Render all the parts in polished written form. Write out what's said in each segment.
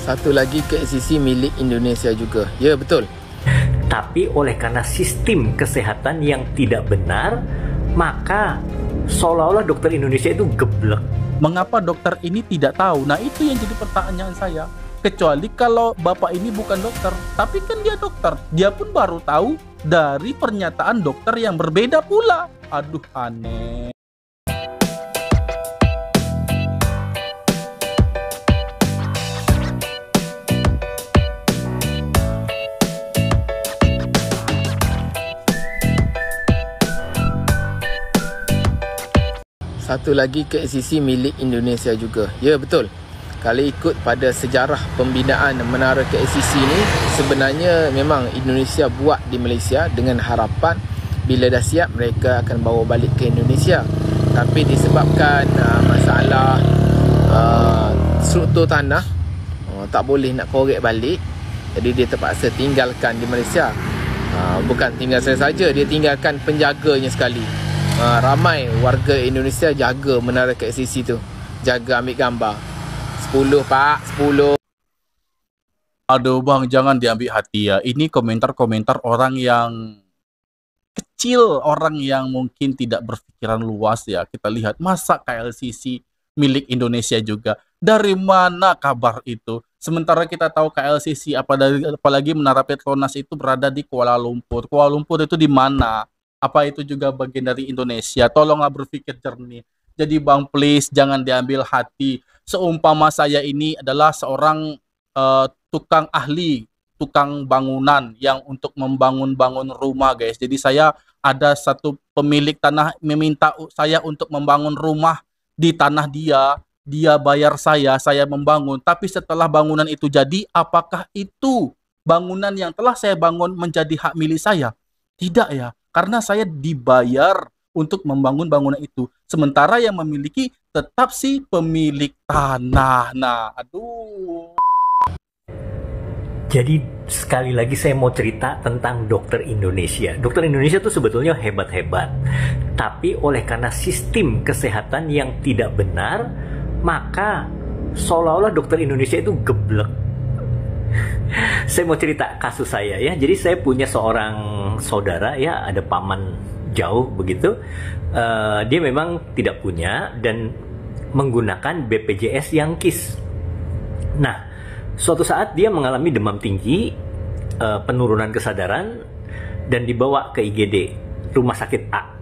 Satu lagi KLCC milik Indonesia juga. Ya, betul. Tapi oleh karena sistem kesehatan yang tidak benar, maka seolah-olah dokter Indonesia itu geblek. Mengapa dokter ini tidak tahu? Nah, itu yang jadi pertanyaan saya. Kecuali kalau bapak ini bukan dokter, tapi kan dia dokter. Dia pun baru tahu dari pernyataan dokter yang berbeda pula. Aduh, aneh. Satu lagi KLCC milik Indonesia juga. Ya, betul. Kalau ikut pada sejarah pembinaan menara KLCC ni, sebenarnya memang Indonesia buat di Malaysia dengan harapan bila dah siap mereka akan bawa balik ke Indonesia. Tapi disebabkan masalah struktur tanah, tak boleh nak korek balik, jadi dia terpaksa tinggalkan di Malaysia. Bukan tinggal saya saja, dia tinggalkan penjaganya sekali. Ramai warga Indonesia jaga menara KLCC tu, jaga ambil gambar. 10 pak, 10. Aduh bang, jangan diambil hati ya. Ini komentar-komentar orang yang kecil, orang yang mungkin tidak berpikiran luas ya. Kita lihat, masa KLCC milik Indonesia juga? Dari mana kabar itu? Sementara kita tahu KLCC, apalagi Menara Petronas itu berada di Kuala Lumpur. Kuala Lumpur itu di mana? Apa itu juga bagian dari Indonesia? Tolonglah berpikir jernih. Jadi bang, please jangan diambil hati. Seumpama saya ini adalah seorang tukang ahli, tukang bangunan yang untuk membangun rumah guys. Jadi saya ada satu pemilik tanah meminta saya untuk membangun rumah di tanah dia. Dia bayar saya membangun. Tapi setelah bangunan itu jadi, apakah itu bangunan yang telah saya bangun menjadi hak milik saya? Tidak ya. Karena saya dibayar untuk membangun bangunan itu. Sementara yang memiliki tetap si pemilik tanah. Nah, aduh. Jadi sekali lagi saya mau cerita tentang dokter Indonesia. Dokter Indonesia itu sebetulnya hebat-hebat. Tapi oleh karena sistem kesehatan yang tidak benar, maka seolah-olah dokter Indonesia itu geblek. Saya mau cerita kasus saya ya. Jadi saya punya seorang saudara ya, ada paman jauh begitu. Dia memang tidak punya dan menggunakan BPJS yang KIS. Nah, suatu saat dia mengalami demam tinggi, penurunan kesadaran, dan dibawa ke IGD, rumah sakit A.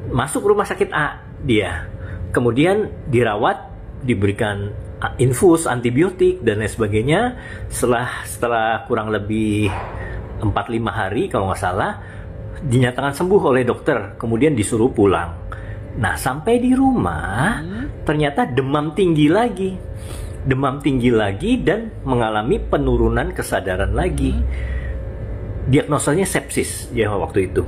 Masuk rumah sakit A dia, kemudian dirawat, diberikan infus antibiotik dan lain sebagainya. Setelah kurang lebih 4-5 hari kalau nggak salah, dinyatakan sembuh oleh dokter, kemudian disuruh pulang. Nah, sampai di rumah ternyata demam tinggi lagi dan mengalami penurunan kesadaran lagi. Diagnosanya sepsis ya waktu itu.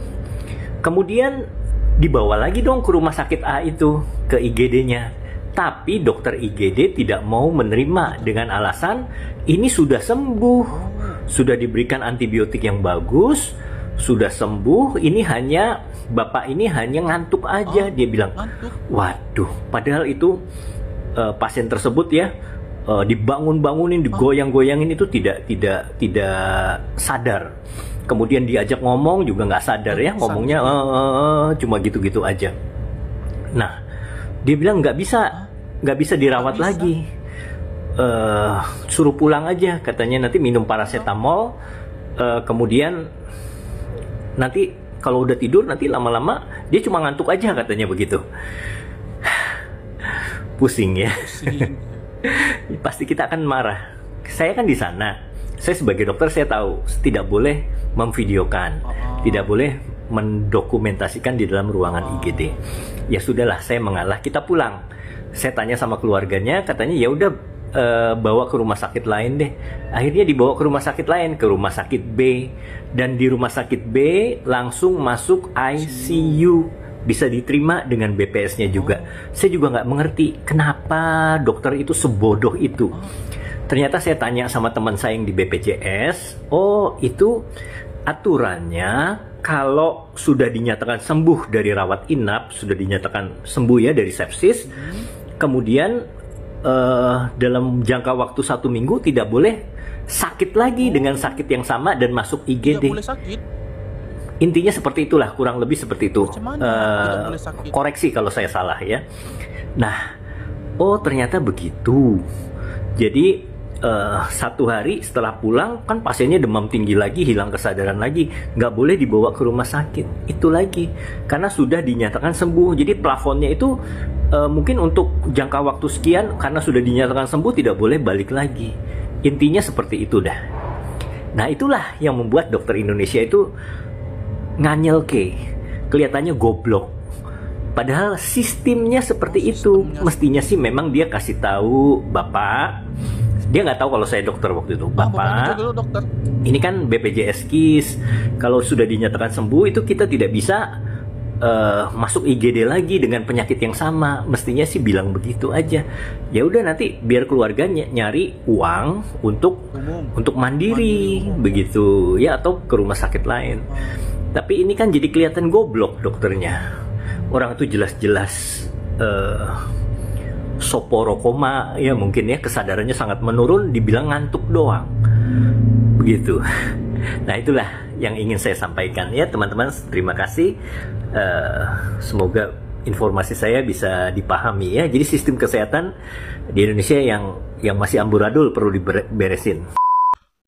Kemudian dibawa lagi dong ke rumah sakit A itu, ke IGD-nya. Tapi dokter IGD tidak mau menerima dengan alasan ini sudah sembuh, sudah diberikan antibiotik yang bagus, sudah sembuh, ini hanya bapak ini hanya ngantuk aja. Dia bilang, waduh, padahal itu pasien tersebut ya dibangun-bangunin, digoyang-goyangin itu tidak sadar. Kemudian diajak ngomong juga nggak sadar ya, ngomongnya cuma gitu-gitu aja. Nah, dia bilang nggak bisa dirawat lagi, suruh pulang aja, katanya nanti minum paracetamol, kemudian nanti kalau udah tidur nanti lama-lama dia cuma ngantuk aja, katanya begitu. Pusing ya. Pasti kita akan marah. Saya kan di sana, saya sebagai dokter saya tahu tidak boleh memvideokan, tidak boleh mendokumentasikan di dalam ruangan IGD. Ya sudahlah, saya mengalah, kita pulang. Saya tanya sama keluarganya, katanya ya udah bawa ke rumah sakit lain deh. Akhirnya dibawa ke rumah sakit lain, ke rumah sakit B, dan di rumah sakit B langsung masuk ICU, bisa diterima dengan BPS-nya juga. Saya juga nggak mengerti kenapa dokter itu sebodoh itu. Ternyata saya tanya sama teman saya yang di BPJS, oh itu aturannya kalau sudah dinyatakan sembuh dari rawat inap, sudah dinyatakan sembuh ya dari sepsis, kemudian dalam jangka waktu 1 minggu tidak boleh sakit lagi dengan sakit yang sama dan masuk IGD. Tidak boleh sakit. Intinya seperti itulah, kurang lebih seperti itu. Tidak boleh sakit. Koreksi kalau saya salah ya. Nah, oh ternyata begitu. Jadi 1 hari setelah pulang kan pasiennya demam tinggi lagi, hilang kesadaran lagi, nggak boleh dibawa ke rumah sakit itu lagi karena sudah dinyatakan sembuh. Jadi plafonnya itu mungkin untuk jangka waktu sekian, karena sudah dinyatakan sembuh tidak boleh balik lagi. Intinya seperti itu dah. Nah itulah yang membuat dokter Indonesia itu nganyel kelihatannya goblok. Padahal sistemnya seperti itu. Mestinya sih memang dia kasih tahu, Bapak. Dia nggak tahu kalau saya dokter waktu itu. Bapak, dokter. ini kan BPJS KIS. Kalau sudah dinyatakan sembuh itu kita tidak bisa masuk IGD lagi dengan penyakit yang sama. Mestinya sih bilang begitu aja. Ya udah nanti biar keluarganya nyari uang untuk mandiri begitu ya, atau ke rumah sakit lain. Tapi ini kan jadi kelihatan goblok dokternya. Orang itu jelas-jelas soporokoma ya, mungkin ya, kesadarannya sangat menurun, dibilang ngantuk doang begitu. Nah itulah yang ingin saya sampaikan ya teman-teman. Terima kasih, semoga informasi saya bisa dipahami ya. Jadi sistem kesehatan di Indonesia yang masih amburadul perlu diberesin.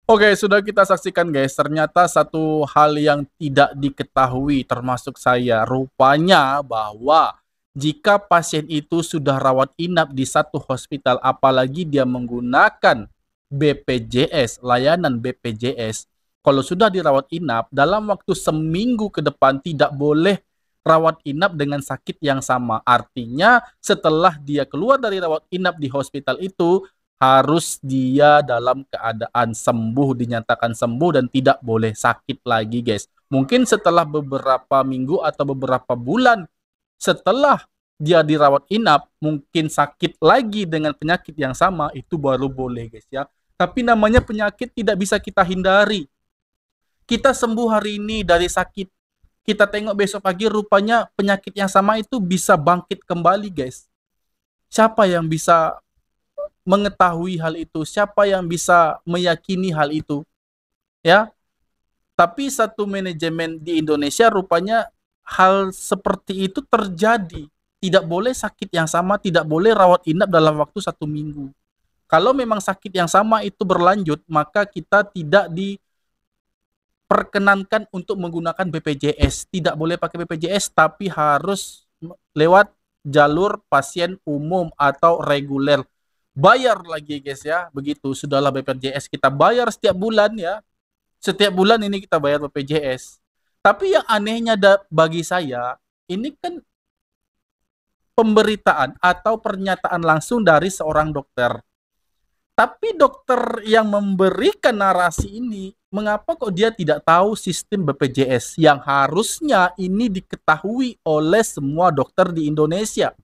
Oke, sudah kita saksikan guys, ternyata satu hal yang tidak diketahui termasuk saya, rupanya bahwa jika pasien itu sudah rawat inap di satu hospital, apalagi dia menggunakan BPJS, layanan BPJS, kalau sudah dirawat inap, dalam waktu seminggu ke depan tidak boleh rawat inap dengan sakit yang sama. Artinya setelah dia keluar dari rawat inap di hospital itu, harus dia dalam keadaan sembuh, dinyatakan sembuh dan tidak boleh sakit lagi guys. Mungkin setelah beberapa minggu atau beberapa bulan setelah dia dirawat inap, mungkin sakit lagi dengan penyakit yang sama, itu baru boleh guys ya. Tapi namanya penyakit tidak bisa kita hindari. Kita sembuh hari ini dari sakit, kita tengok besok pagi rupanya penyakit yang sama itu bisa bangkit kembali guys. Siapa yang bisa mengetahui hal itu? Siapa yang bisa meyakini hal itu? Ya. Tapi satu manajemen di Indonesia rupanya hal seperti itu terjadi. Tidak boleh sakit yang sama, tidak boleh rawat inap dalam waktu 1 minggu. Kalau memang sakit yang sama itu berlanjut, maka kita tidak diperkenankan untuk menggunakan BPJS. Tidak boleh pakai BPJS, tapi harus lewat jalur pasien umum atau reguler. Bayar lagi guys ya, begitu. Sudahlah BPJS kita bayar setiap bulan ya. Setiap bulan ini kita bayar BPJS. Tapi yang anehnya bagi saya, ini kan pemberitaan atau pernyataan langsung dari seorang dokter. Tapi dokter yang memberikan narasi ini, mengapa kok dia tidak tahu sistem BPJS yang harusnya ini diketahui oleh semua dokter di Indonesia?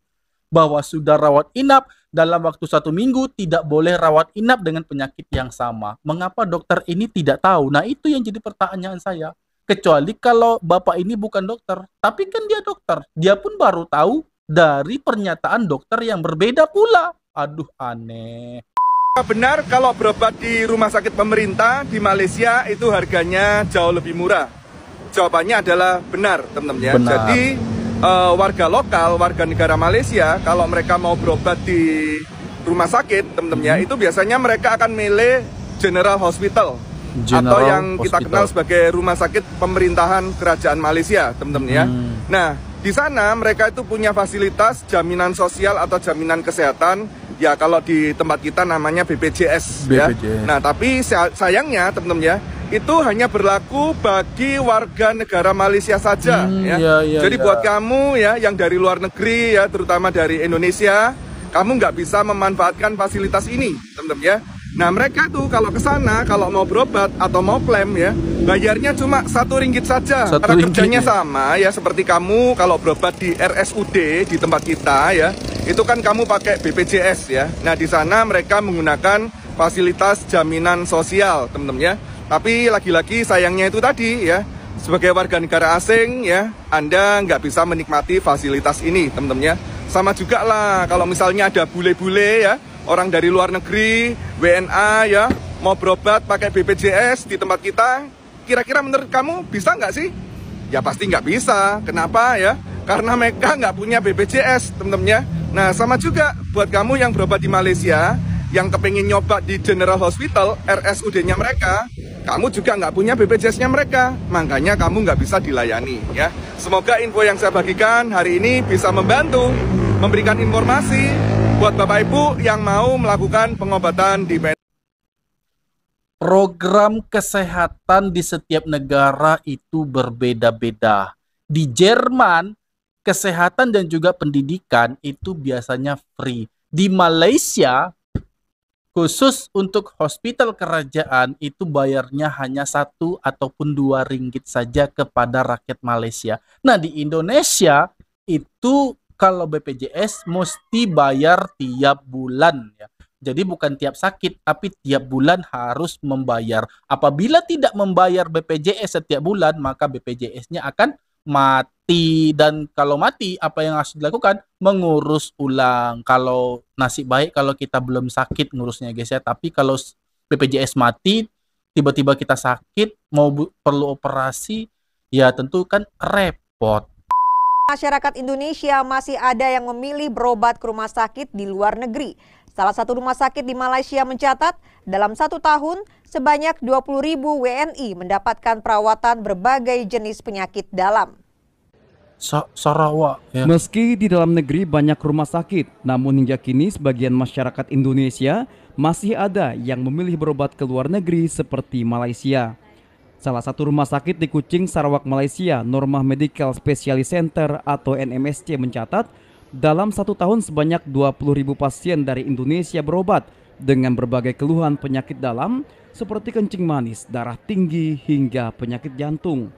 Bahwa sudah rawat inap dalam waktu 1 minggu tidak boleh rawat inap dengan penyakit yang sama. Mengapa dokter ini tidak tahu? Nah itu yang jadi pertanyaan saya. Kecuali kalau bapak ini bukan dokter, tapi kan dia dokter. Dia pun baru tahu dari pernyataan dokter yang berbeda pula. Aduh aneh. Benar kalau berobat di rumah sakit pemerintah di Malaysia itu harganya jauh lebih murah. Jawabannya adalah benar teman-teman ya. Benar. Jadi warga lokal, warga negara Malaysia kalau mereka mau berobat di rumah sakit teman-teman ya, itu biasanya mereka akan milih General Hospital. Atau yang kita kenal sebagai rumah sakit pemerintahan kerajaan Malaysia teman-teman ya. Nah di sana mereka itu punya fasilitas jaminan sosial atau jaminan kesehatan. Ya kalau di tempat kita namanya BPJS. Ya. Nah tapi sayangnya teman-teman ya, itu hanya berlaku bagi warga negara Malaysia saja. Jadi buat kamu ya yang dari luar negeri ya, terutama dari Indonesia, kamu nggak bisa memanfaatkan fasilitas ini teman-teman ya. Nah mereka tuh kalau ke sana, kalau mau berobat atau mau klaim ya, bayarnya cuma RM1 saja. Karena kerjanya sama ya, seperti kamu kalau berobat di RSUD di tempat kita ya, itu kan kamu pakai BPJS ya. Nah di sana mereka menggunakan fasilitas jaminan sosial teman-teman ya. Tapi lagi-lagi sayangnya itu tadi ya, sebagai warga negara asing ya, Anda nggak bisa menikmati fasilitas ini teman-teman ya. Sama juga lah kalau misalnya ada bule-bule ya, orang dari luar negeri, WNA ya, mau berobat pakai BPJS di tempat kita, kira-kira menurut kamu bisa nggak sih? Ya pasti nggak bisa. Kenapa ya? Karena mereka nggak punya BPJS, teman-temannya. Nah, sama juga buat kamu yang berobat di Malaysia, yang kepengen nyoba di General Hospital, RSUD-nya mereka, kamu juga nggak punya BPJS-nya mereka. Makanya kamu nggak bisa dilayani, ya. Semoga info yang saya bagikan hari ini bisa membantu, memberikan informasi buat Bapak Ibu yang mau melakukan pengobatan di Program kesehatan di setiap negara itu berbeda-beda. Di Jerman, kesehatan dan juga pendidikan itu biasanya free. Di Malaysia, khusus untuk hospital kerajaan itu bayarnya hanya 1 ataupun 2 ringgit saja kepada rakyat Malaysia. Nah, di Indonesia itu kalau BPJS mesti bayar tiap bulan ya. Jadi bukan tiap sakit, tapi tiap bulan harus membayar. Apabila tidak membayar BPJS setiap bulan, maka BPJS-nya akan mati. Dan kalau mati, apa yang harus dilakukan? Mengurus ulang. Kalau nasib baik kalau kita belum sakit ngurusnya guys ya. Tapi kalau BPJS mati, tiba-tiba kita sakit, mau perlu operasi, ya tentu kan repot. Masyarakat Indonesia masih ada yang memilih berobat ke rumah sakit di luar negeri. Salah satu rumah sakit di Malaysia mencatat dalam 1 tahun sebanyak 20.000 WNI mendapatkan perawatan berbagai jenis penyakit dalam. Sarawak ya. Meski di dalam negeri banyak rumah sakit, namun hingga kini sebagian masyarakat Indonesia masih ada yang memilih berobat ke luar negeri seperti Malaysia. Salah satu rumah sakit di Kuching, Sarawak, Malaysia, Norma Medical Specialist Center atau NMSC mencatat dalam 1 tahun sebanyak 20.000 pasien dari Indonesia berobat dengan berbagai keluhan penyakit dalam seperti kencing manis, darah tinggi, hingga penyakit jantung.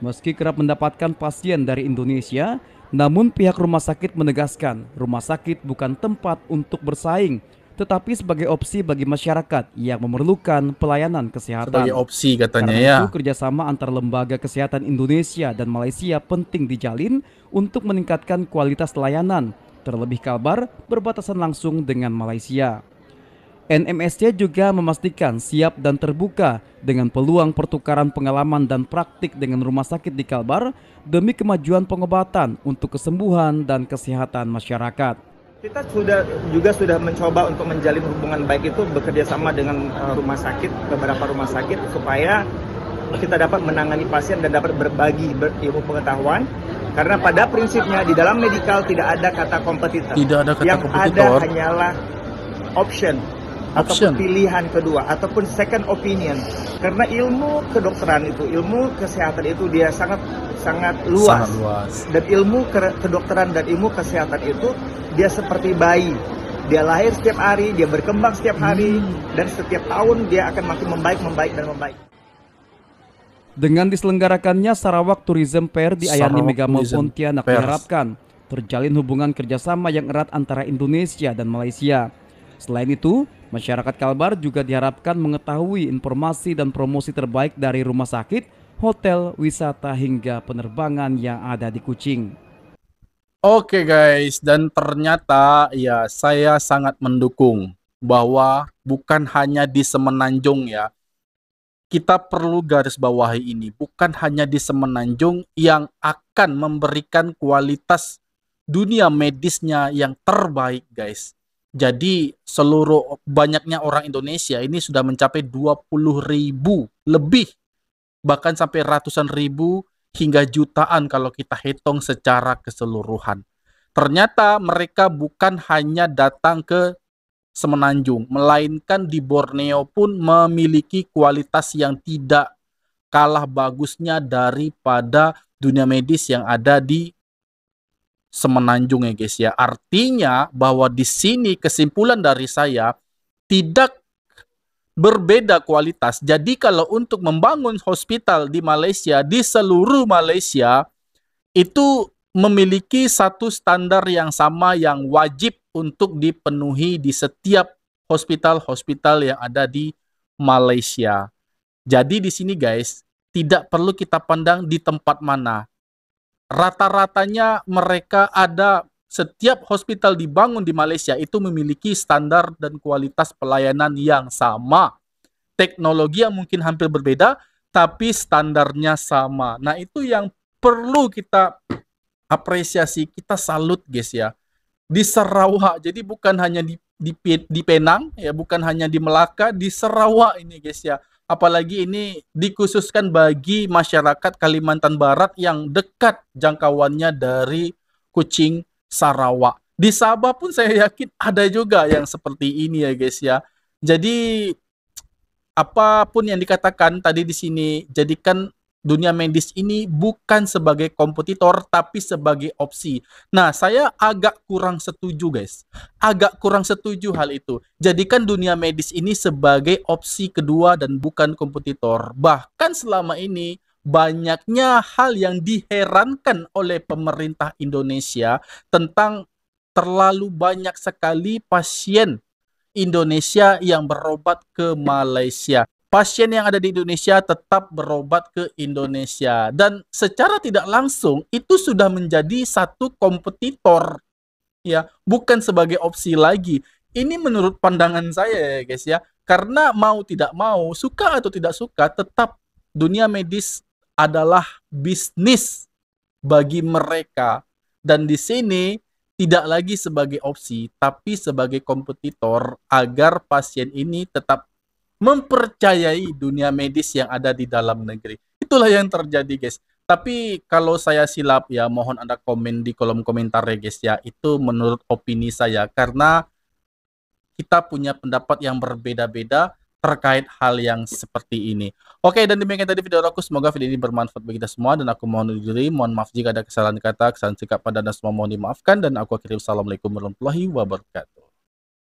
Meski kerap mendapatkan pasien dari Indonesia, namun pihak rumah sakit menegaskan rumah sakit bukan tempat untuk bersaing, tetapi sebagai opsi bagi masyarakat yang memerlukan pelayanan kesehatan. Sebagai opsi katanya. Karena ya. itu kerjasama antar lembaga kesehatan Indonesia dan Malaysia penting dijalin untuk meningkatkan kualitas layanan, terlebih Kalbar berbatasan langsung dengan Malaysia. NMSC juga memastikan siap dan terbuka dengan peluang pertukaran pengalaman dan praktik dengan rumah sakit di Kalbar demi kemajuan pengobatan untuk kesembuhan dan kesehatan masyarakat. Kita sudah mencoba untuk menjalin hubungan baik itu bekerja sama dengan rumah sakit, beberapa rumah sakit supaya kita dapat menangani pasien dan dapat berbagi ilmu pengetahuan. Karena pada prinsipnya di dalam medikal tidak ada kata kompetitor. Tidak ada kata yang kompetitor. ada hanyalah option. Ataupun pilihan kedua ataupun second opinion. Karena ilmu kedokteran itu, ilmu kesehatan itu dia sangat luas. Sangat luas. Dan ilmu kedokteran dan ilmu kesehatan itu dia seperti bayi. Dia lahir setiap hari, dia berkembang setiap hari, dan setiap tahun dia akan makin membaik dan membaik. Dengan diselenggarakannya Sarawak Tourism Fair di Ayani Mega Mall Pontianak diharapkan terjalin hubungan kerjasama yang erat antara Indonesia dan Malaysia. Selain itu, masyarakat Kalbar juga diharapkan mengetahui informasi dan promosi terbaik dari rumah sakit, hotel, wisata hingga penerbangan yang ada di Kuching. Oke guys, dan ternyata ya saya sangat mendukung bahwa bukan hanya di Semenanjung ya. Kita perlu garis bawahi ini, bukan hanya di Semenanjung yang akan memberikan kualitas dunia medisnya yang terbaik guys. Jadi banyaknya orang Indonesia ini sudah mencapai 20.000 lebih, bahkan sampai ratusan ribu hingga jutaan kalau kita hitung secara keseluruhan. Ternyata mereka bukan hanya datang ke Semenanjung, melainkan di Borneo pun memiliki kualitas yang tidak kalah bagusnya daripada dunia medis yang ada di Semenanjung ya guys ya. Artinya bahwa di sini kesimpulan dari saya tidak berbeda kualitas. Jadi kalau untuk membangun hospital di Malaysia, di seluruh Malaysia itu memiliki satu standar yang sama yang wajib untuk dipenuhi di setiap hospital-hospital yang ada di Malaysia. Jadi di sini guys, tidak perlu kita pandang di tempat mana. Rata-ratanya mereka ada setiap hospital dibangun di Malaysia itu memiliki standar dan kualitas pelayanan yang sama. Teknologi yang mungkin hampir berbeda, tapi standarnya sama. Nah, itu yang perlu kita apresiasi, kita salut guys ya. Di Sarawak, jadi bukan hanya di Penang, ya, bukan hanya di Melaka, di Sarawak ini guys ya. Apalagi ini dikhususkan bagi masyarakat Kalimantan Barat yang dekat jangkauannya dari Kuching, Sarawak. Di Sabah pun saya yakin ada juga yang seperti ini ya guys ya. Jadi apapun yang dikatakan tadi di sini, jadikan dunia medis ini bukan sebagai kompetitor tapi sebagai opsi. Nah, saya agak kurang setuju guys. Agak kurang setuju hal itu. Jadikan dunia medis ini sebagai opsi kedua dan bukan kompetitor. Bahkan selama ini banyaknya hal yang diherankan oleh pemerintah Indonesia tentang terlalu banyak sekali pasien Indonesia yang berobat ke Malaysia. Pasien yang ada di Indonesia tetap berobat ke Indonesia. Dan secara tidak langsung itu sudah menjadi satu kompetitor. Ya, bukan sebagai opsi lagi. Ini menurut pandangan saya ya guys ya. Karena mau tidak mau, suka atau tidak suka, tetap dunia medis adalah bisnis bagi mereka. Dan di sini tidak lagi sebagai opsi, tapi sebagai kompetitor agar pasien ini tetap mempercayai dunia medis yang ada di dalam negeri. Itulah yang terjadi guys. Tapi kalau saya silap ya mohon Anda komen di kolom komentar ya guys ya. Itu menurut opini saya karena kita punya pendapat yang berbeda-beda terkait hal yang seperti ini. Oke, dan demikian tadi video aku. Semoga video ini bermanfaat bagi kita semua. Dan aku mohon undur diri. Mohon maaf jika ada kesalahan kata, kesalahan sikap pada Anda semua mohon dimaafkan. Dan aku akhiri. Wassalamualaikum warahmatullahi wabarakatuh.